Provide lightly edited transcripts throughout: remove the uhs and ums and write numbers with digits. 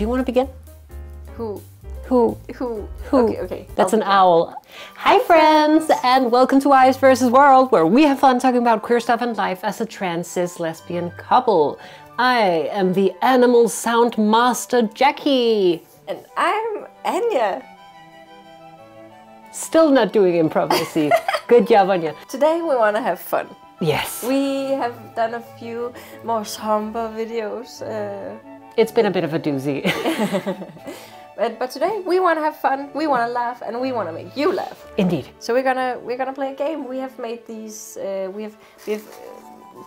Do you want to begin? Who? Who? Okay. That's an owl. Hi friends, and welcome to Eyes vs. World, where we have fun talking about queer stuff and life as a trans cis lesbian couple. I am the animal sound master Jackie. And I'm Anya. Still not doing improv, I see. Good job, Anya. Today we want to have fun. Yes. We have done a few more somber videos. It's been a bit of a doozy. But today we want to have fun, we want to laugh, and we want to make you laugh. Indeed. So we're gonna play a game. We have made these. We've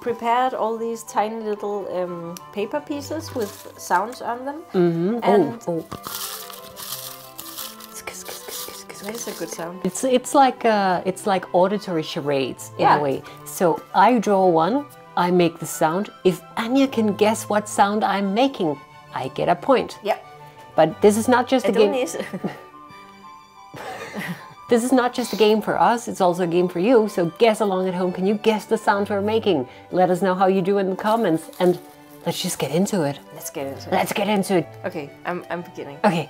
prepared all these tiny little paper pieces with sounds on them. Mm-hmm. And oh. That is a good sound. It's like auditory charades in a way. So I draw one, I make the sound. If Anya can guess what sound I'm making, I get a point. Yeah. But this is not just a game. This is not just a game for us, it's also a game for you. So guess along at home. Can you guess the sound we're making? Let us know how you do in the comments, and let's just get into it. Let's get into it. Let's get into it. Okay, I'm beginning. Okay.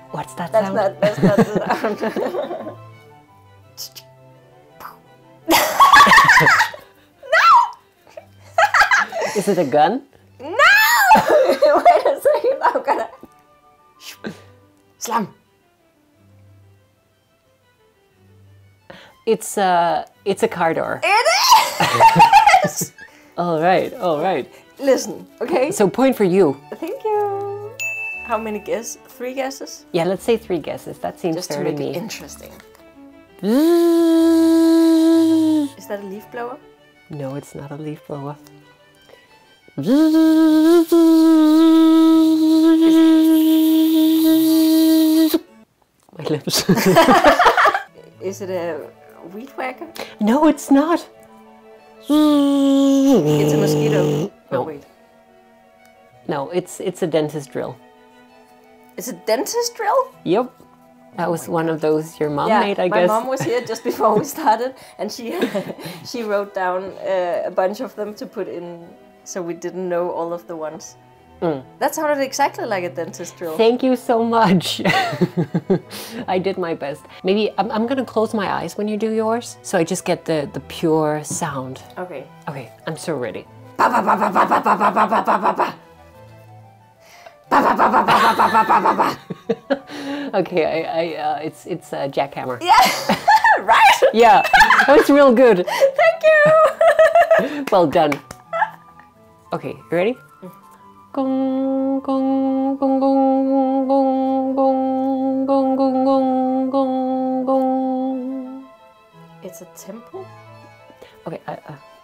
What's that sound? That's not the sound. Is it a gun? No! Wait a second, I'm gonna... Slam! It's a car door. It is! All right. Listen, okay? So point for you. Thank you. How many guesses? 3 guesses? Yeah, let's say 3 guesses. That seems Just fair to to make me. it interesting. Is that a leaf blower? No, it's not a leaf blower. My lips. Is it a weed whacker? No, it's not. It's a mosquito. No. Oh, wait. No, it's a dentist drill. It's a dentist drill? Yep. That was one of those your mom made, I guess. My mom was here just before we started, and she wrote down a bunch of them to put in, so we didn't know all of the ones. That sounded exactly like a dentist drill. Thank you so much. I did my best. Maybe I'm gonna close my eyes when you do yours, so I just get the pure sound. Okay. Okay, I'm so ready. Ba ba ba ba ba ba ba ba ba ba ba ba ba. Ba ba ba ba ba ba ba ba ba ba. Okay, it's a jackhammer. Yeah, right? Yeah, that was real good. Thank you. Well done. Okay, you ready? Gong gong gong gong gong gong gong gong gong gong gong. It's a temple. Okay,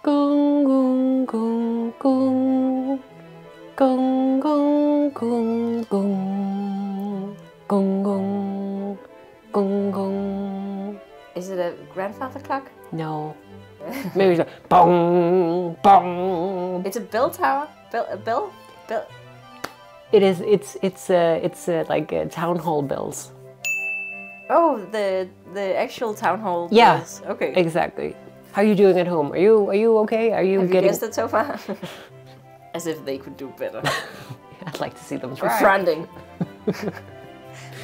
gong gong gong gong gong gong gong gong gong gong gong gong. Is it a grandfather clock? No. Maybe it's a bong bong. It's a bell tower. Bell. It is. It's like town hall bells. Oh, the actual town hall. Yeah. Bells. Okay. Exactly. How are you doing at home? Are you okay? Are you Have getting? you guessed it so far? As if they could do better. I'd like to see them try. Fronting.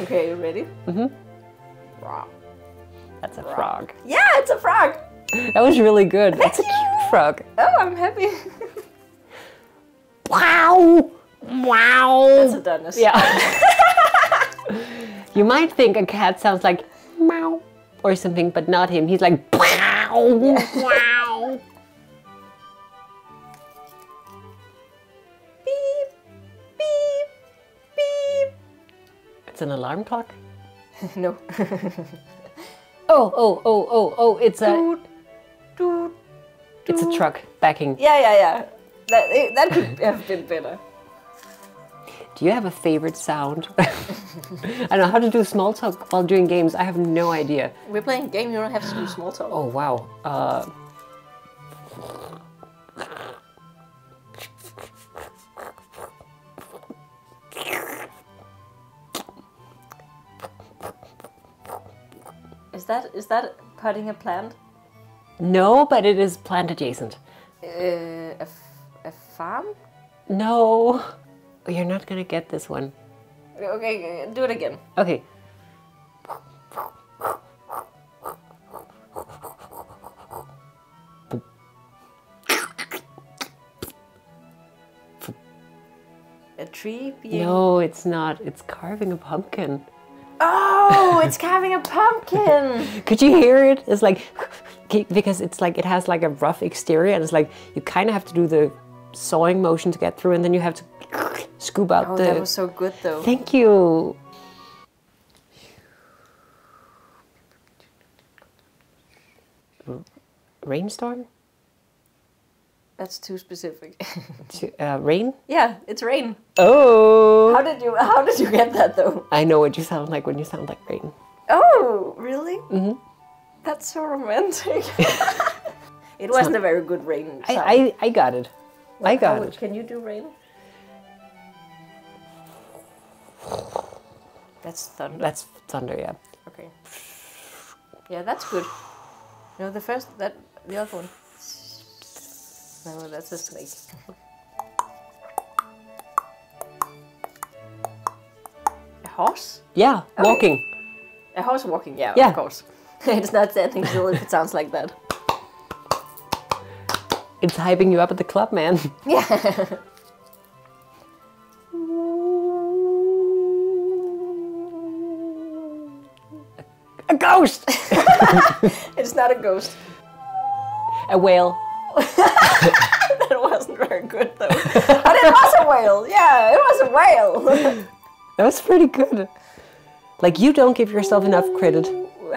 Okay, you ready? Frog. That's a frog. Yeah, it's a frog. That was really good. That's a cute frog. Oh, I'm happy. Wow! Wow! That's a doneness. Yeah. You might think a cat sounds like meow or something, but not him. He's like wow, wow. Beep, beep, beep. It's an alarm clock. No. Oh! It's a. Doot, doot, It's a doot. truck backing. Yeah. That could have been better. Do you have a favorite sound? I don't know how to do small talk while doing games. I have no idea. We're playing a game, you don't have to do small talk. Oh, wow. Is that potting a plant? No, but it is plant adjacent. A farm? No. You're not gonna get this one. Okay, do it again. Okay. A tree being... No, it's not. It's carving a pumpkin. Oh, it's carving a pumpkin! Could you hear it? It's like, because it's like, it has like a rough exterior and it's like, you kind of have to do the sawing motion to get through and then you have to scoop out the... Oh, that was so good though. Thank you. Rainstorm? That's too specific. Rain? Yeah, it's rain. Oh! How did you get that though? I know what you sound like when you sound like rain. Oh, really? Mm-hmm. That's so romantic. It wasn't a very good rain sound. I got it. I got it. Can you do rain? That's thunder. That's thunder, yeah. Okay. Yeah, that's good. No, the other one. No, that's a snake. A horse? Yeah, walking. A horse walking, yeah, Yeah. of course. It's not standing still if it sounds like that. It's hyping you up at the club, man. Yeah. A ghost! It's not a ghost. A whale. That wasn't very good though. But it was a whale. Yeah, it was a whale. That was pretty good. Like, you don't give yourself enough credit.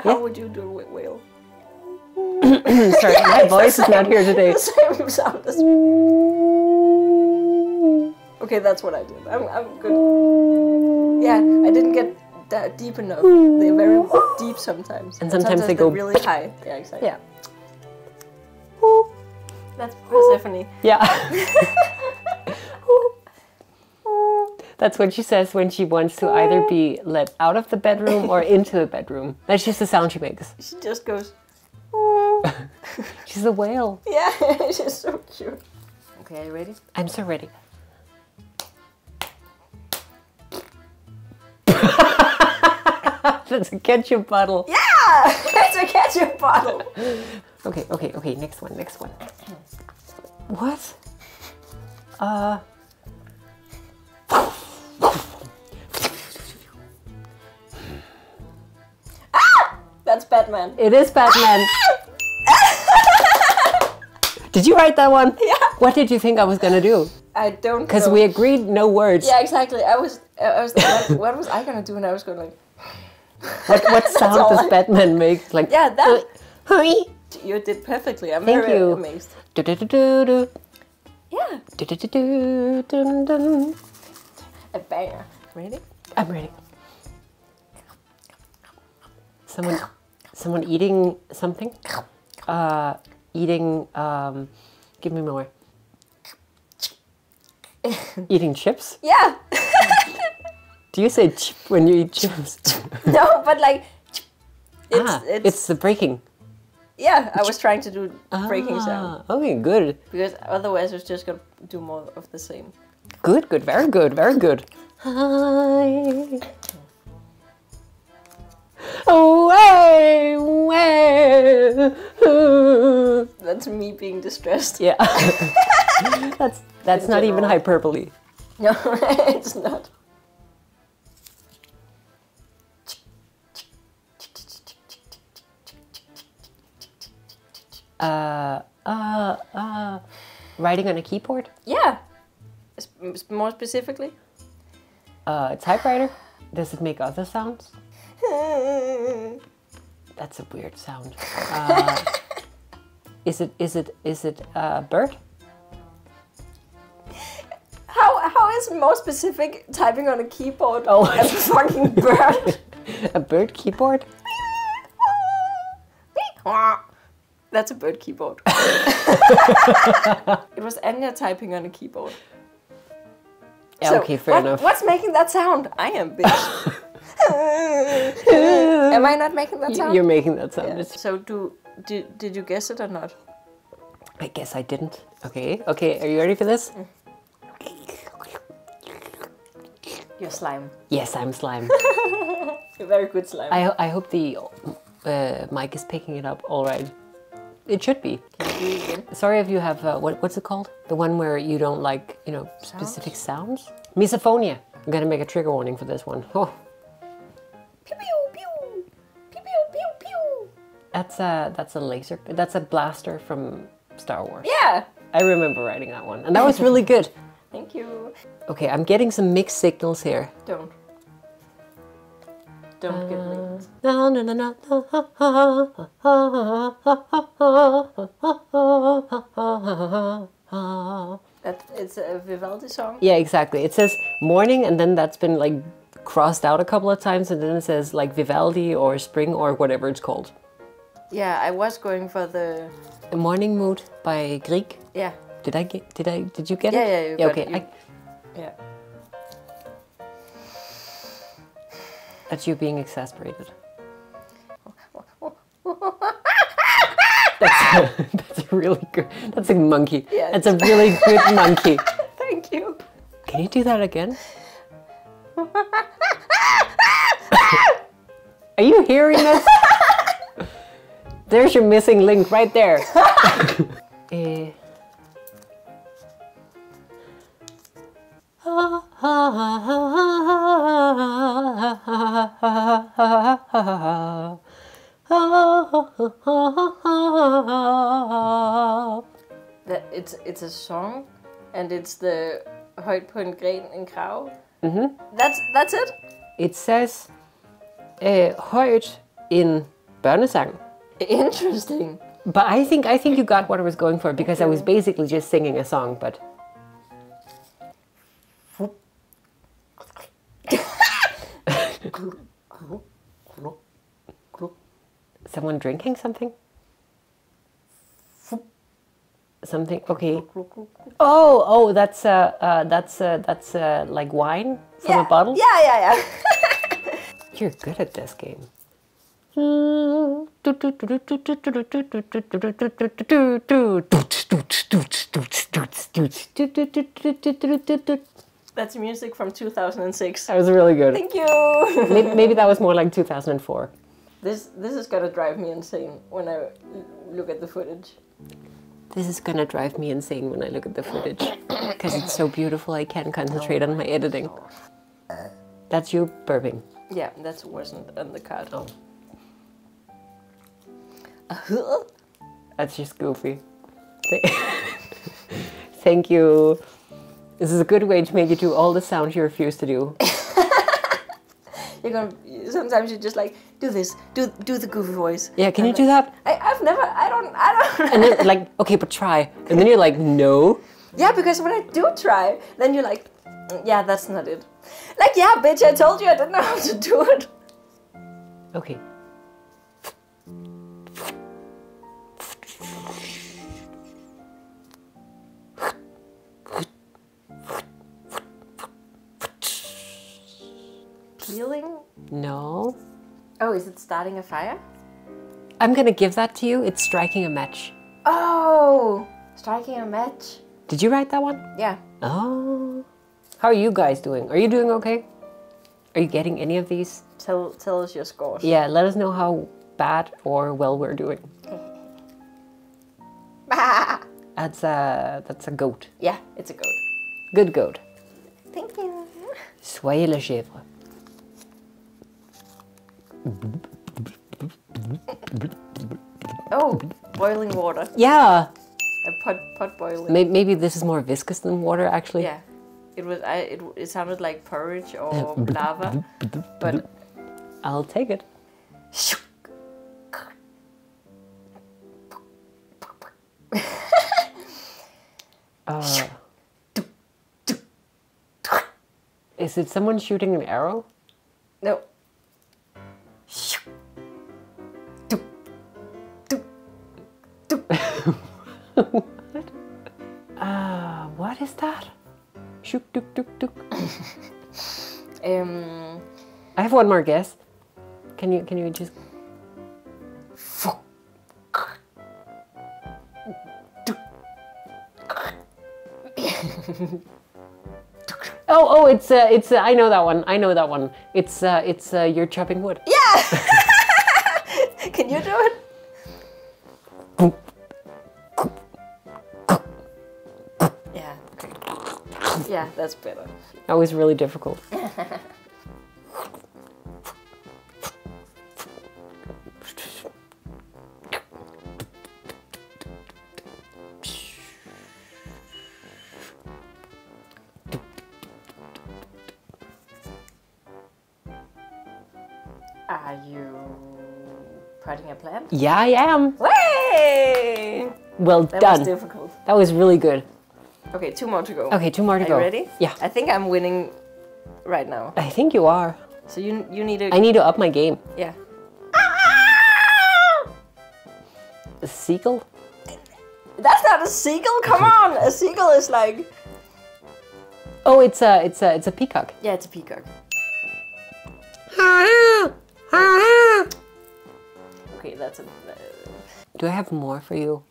How would you do a whale? Sorry, my voice is not here today. The same sound as... Okay, that's what I did. I'm good. Yeah, I didn't get that deep enough. They're very deep sometimes. And sometimes they go really high. Yeah, exactly. Yeah. That's Persephone. Yeah. That's what she says when she wants to either be let out of the bedroom or into the bedroom. That's just the sound she makes. She just goes... She's a whale. Yeah, she's so cute. Okay, are you ready? I'm so ready. That's a ketchup bottle. Yeah! It's a ketchup bottle. Okay, next one. What? That's Batman. It is Batman. Did you write that one? Yeah. What did you think I was gonna do? I don't know. Because we agreed no words. Yeah, exactly. I was like, what was I gonna do? And I was going like... What sound does Batman make? Like, Yeah, that... Hi. You did perfectly. I'm Thank very you. amazed. Do-do-do-do-do. Yeah. Do-do-do-do-do-do. A banger. Ready? I'm ready. Someone eating something? Give me more. Eating chips? Yeah. Do you say chip when you eat chips? No, but like... It's the breaking. Yeah, I was trying to do breaking sound. Okay, good. Because otherwise I was just going to do more of the same. Good, very good. Hi. Away. That's me being distressed. Yeah. That's not even hyperbole. No, it's not. Writing on a keyboard? Yeah. More specifically? A typewriter? Does it make other sounds? That's a weird sound. Is it a bird? How is more specific typing on a keyboard Oh. as a fucking bird? A bird keyboard? That's a bird keyboard. It was Anya typing on a keyboard. Yeah, So, okay, fair enough. What's making that sound? I am, bitch. Am I not making that sound? You're making that sound. Yeah. So did you guess it or not? I guess I didn't. Okay, okay, are you ready for this? You're slime. Yes, I'm slime. You're very good slime. I hope the mic is picking it up all right. It should be. Can you do it again? Sorry if you have, what's it called? The one where you don't like, you know, specific sounds? Misophonia. I'm gonna make a trigger warning for this one. Oh. Pew pew pew. Pew pew pew pew. That's a laser, that's a blaster from Star Wars. Yeah. I remember writing that one, and that was really good. Thank you. Okay, I'm getting some mixed signals here. Don't get me. No, no, no, no. It's a Vivaldi song? Yeah, exactly. It says morning, and then that's been like crossed out a couple of times, and then it says like Vivaldi or spring or whatever it's called. Yeah, I was going for the... A Morning Mood by Grieg. Yeah. Did you get it? Yeah, you got okay. it. Yeah. That's you being exasperated. That's a really good, that's a monkey. Yeah, that's a really good monkey. Thank you. Can you do that again? Are you hearing this? There's your missing link right there. It's a song, and it's the højt på en gren en krav. Mm-hmm. That's it. It says højt en børnesang. Interesting. But I think you got what I was going for, because I was basically just singing a song, but someone drinking something? Something, okay. Oh, that's like wine from a bottle? Yeah. You're good at this game. That's music from 2006. That was really good. Thank you. Maybe that was more like 2004. This is gonna drive me insane when I look at the footage. This is gonna drive me insane when I look at the footage, because it's so beautiful I can't concentrate on my editing. That's you burping. Yeah, that wasn't on the card. Oh. That's just goofy. Thank you. This is a good way to make you do all the sounds you refuse to do. Sometimes you just like, do this, do the goofy voice. Yeah, can you do that? I don't. And then like, okay, but try. And then you're like, no. Yeah, because when I do try, then you're like, yeah, that's not it. Like, yeah, bitch, I told you I didn't know how to do it. Okay. Peeling? No. Oh, is it starting a fire? I'm gonna give that to you. It's striking a match. Oh, striking a match. Did you write that one? Yeah. Oh. How are you guys doing? Are you doing okay? Are you getting any of these? Tell us your scores. Yeah, let us know how bad or well we're doing. That's a goat. Yeah, it's a goat. Good goat. Thank you. Soyez le chèvre. Oh, boiling water. Yeah. A pot boiling. Maybe this is more viscous than water, actually. Yeah. It was. It sounded like porridge or lava, but I'll take it. Is it someone shooting an arrow? No. What is that? Shook, duk, duk, duk. I have one more guess. Can you just? Oh, it's I know that one. I know that one. It's you're chopping wood. Yeah. Can you do it? Yeah. Okay. Yeah, that's better. That was really difficult. Are you potting a plant? Yeah, I am. Way! Well That done. was difficult. That was really good. Okay, 2 more to go. Okay, 2 more to Are go. you ready? Yeah. I think I'm winning right now. I think you are. So you need to... I need to up my game. Yeah. A seagull? That's not a seagull. Come on, a seagull is like. Oh, it's a peacock. Yeah, it's a peacock. Okay, that's a. Do I have more for you?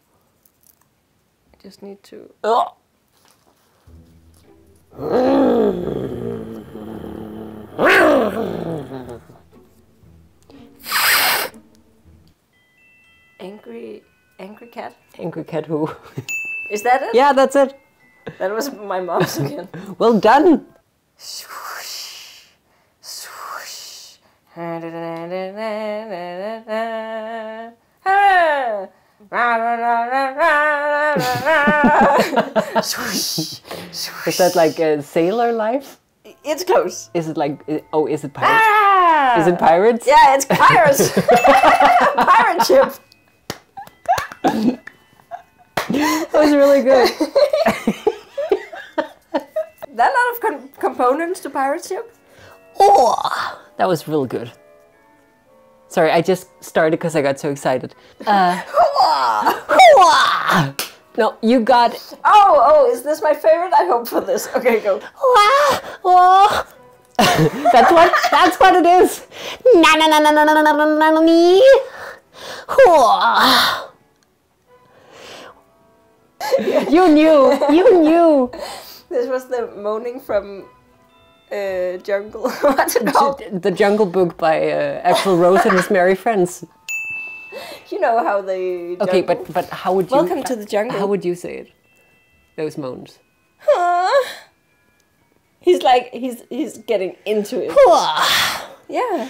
I just need to. Oh. Angry cat. Angry cat who? Is that it? Yeah, that's it. That was my mom's again. Well done. Swoosh, swoosh. Swoosh, swoosh. Is that like a sailor life? It's close. Is it like, oh, is it pirates? Is it pirates? Yeah, it's pirates. Pirate ship. That was really good. There are a lot of components to pirate ship. Oh, that was real good. Sorry, I just started because I got so excited. No, you got. Oh, is this my favorite? I hope for this. Okay, go. That's what it is. You knew. This was the moaning from Jungle. What's it called? The Jungle Book by Axl Rose and his merry friends. You know how they. Okay, but how would you? Welcome to the jungle. How would you say it? Those moans. He's like he's getting into it. Yeah.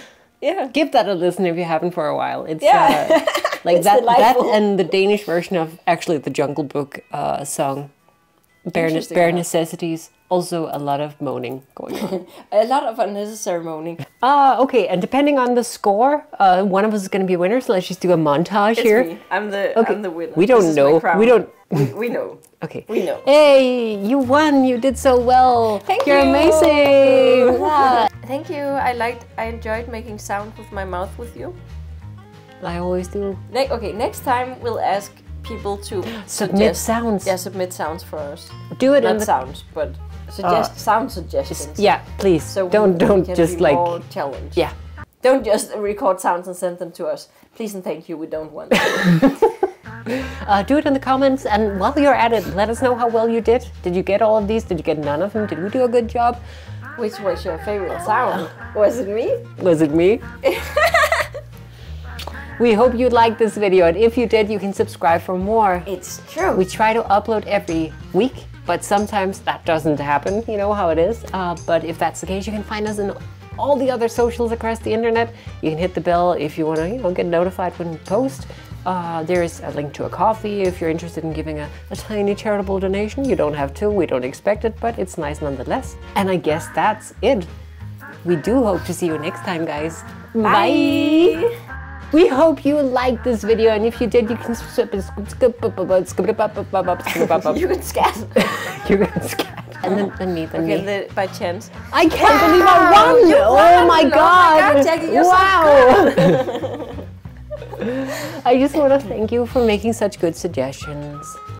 Give that a listen if you haven't for a while. It's like It's that delightful. and the Danish version of actually the Jungle Book song. Bare Necessities. Also a lot of moaning going on. A lot of unnecessary moaning. Okay, and depending on the score, one of us is going to be winner. So let's just do a montage It's here. me. I'm the winner. We don't know. We don't. We know. Okay. We know. Hey, you won! You did so well. Thank You're you. amazing. Thank you. I enjoyed making sound with my mouth with you. I always do. Next time we'll ask people to Submit sounds. Yeah, submit sounds for us. Do it Not in the sounds, but sound suggestions. Yeah, please. So don't can just be like more challenged. yeah. Don't just record sounds and send them to us. Please and thank you. We don't want that. Do it in the comments, and while you're at it, let us know how well you did. Did you get all of these? Did you get none of them? Did we do a good job? Which was your favorite sound? Was it me? Was it me? We hope you liked this video, and if you did, you can subscribe for more. It's true. We try to upload every week, but sometimes that doesn't happen. You know how it is. But if that's the case, you can find us in all the other socials across the internet. You can hit the bell if you want to, get notified when we post. There's a link to a coffee if you're interested in giving a tiny charitable donation. You don't have to, we don't expect it, but it's nice nonetheless. And I guess that's it. We do hope to see you next time, guys. Bye! We hope you liked this video, and if you did, you can You can scat. You can scat. And then me. By chance. I can't believe I won! Oh my god! Jackie, you're wow! I just want to thank you for making such good suggestions.